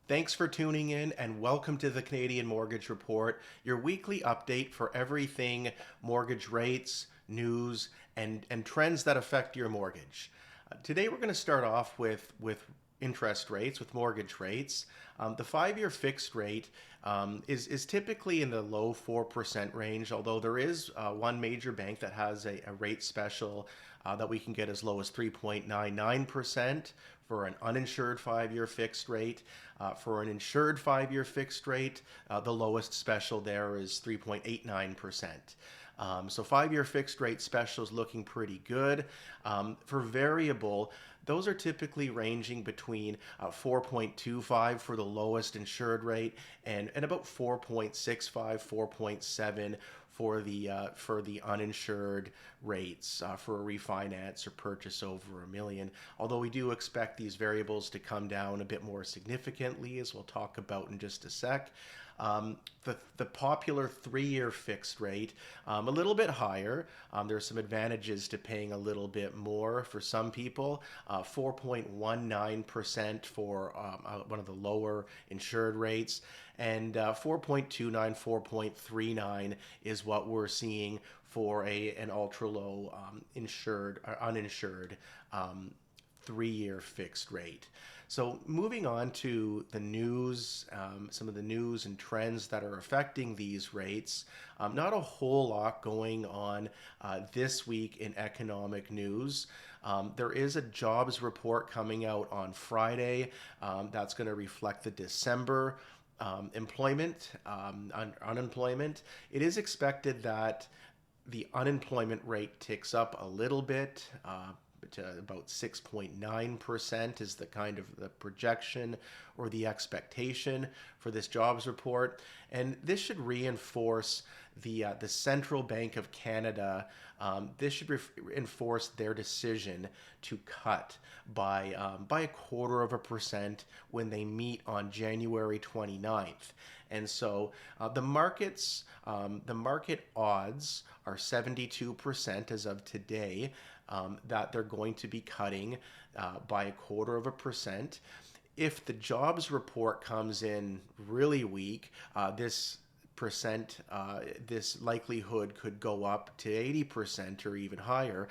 Thanks for tuning in and welcome to the Canadian Mortgage Report, your weekly update for everything mortgage rates, news, and trends that affect your mortgage. Today we're going to start off with interest rates, with mortgage rates. The 5 year fixed rate is typically in the low 4% range, although there is one major bank that has a rate special that we can get as low as 3.99% for an uninsured 5 year fixed rate. For an insured 5 year fixed rate, the lowest special there is 3.89%. So 5 year fixed rate specials looking pretty good. For variable, those are typically ranging between 4.25 for the lowest insured rate and about 4.65, 4.7 for the uninsured rates for a refinance or purchase over a million. Although we do expect these variables to come down a bit more significantly, as we'll talk about in just a sec. The popular 3 year fixed rate, a little bit higher. There's some advantages to paying a little bit more for some people. 4.19% for one of the lower insured rates, and 4.29, 4.39 is what we're seeing for an ultra low insured or uninsured 3 year fixed rate. So moving on to the news, some of the news and trends that are affecting these rates. Not a whole lot going on this week in economic news. There is a jobs report coming out on Friday that's going to reflect the December unemployment. It is expected that the unemployment rate ticks up a little bit. To about 6.9% is the kind of the projection or the expectation for this jobs report, and this should reinforce the Central Bank of Canada. This should reinforce their decision to cut by a 1/4% when they meet on January 29th. And so the market odds are 72% as of today that they're going to be cutting by a 1/4%. If the jobs report comes in really weak, this likelihood could go up to 80% or even higher.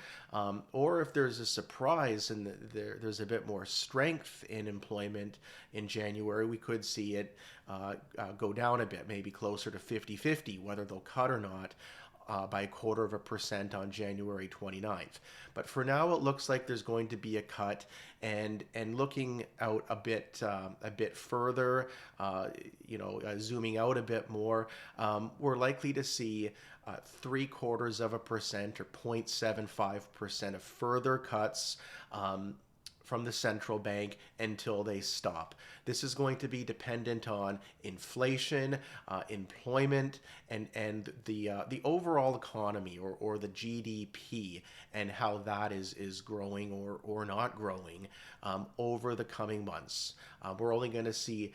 Or if there's a surprise and there's a bit more strength in employment in January, we could see it go down a bit, maybe closer to 50-50, whether they'll cut or not. By a 1/4% on January 29th. But for now, it looks like there's going to be a cut, and looking out a bit further, zooming out a bit more, we're likely to see 3/4% or 0.75% of further cuts from the central bank until they stop. This is going to be dependent on inflation, employment, and the overall economy or the GDP and how that is growing or not growing over the coming months. We're only going to see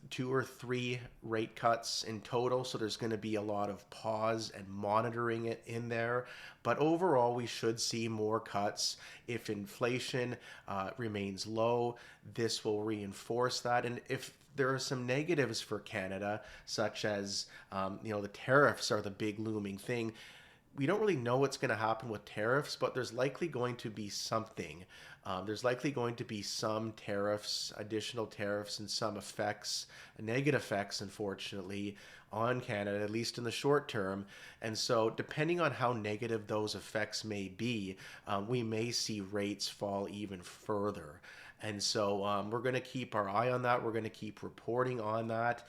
2 or 3 rate cuts in total, so there's going to be a lot of pause and monitoring it in there. But overall, we should see more cuts if inflation remains low. This will reinforce that. And if there are some negatives for Canada, such as the tariffs are the big looming thing. We don't really know what's going to happen with tariffs, but there's likely going to be something. There's likely going to be some tariffs, additional tariffs, and some effects, negative effects, unfortunately, on Canada, at least in the short term. And so, depending on how negative those effects may be, we may see rates fall even further. And so we're going to keep our eye on that. We're going to keep reporting on that.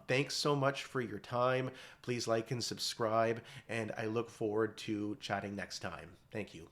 Thanks so much for your time. Please like and subscribe, and I look forward to chatting next time. Thank you.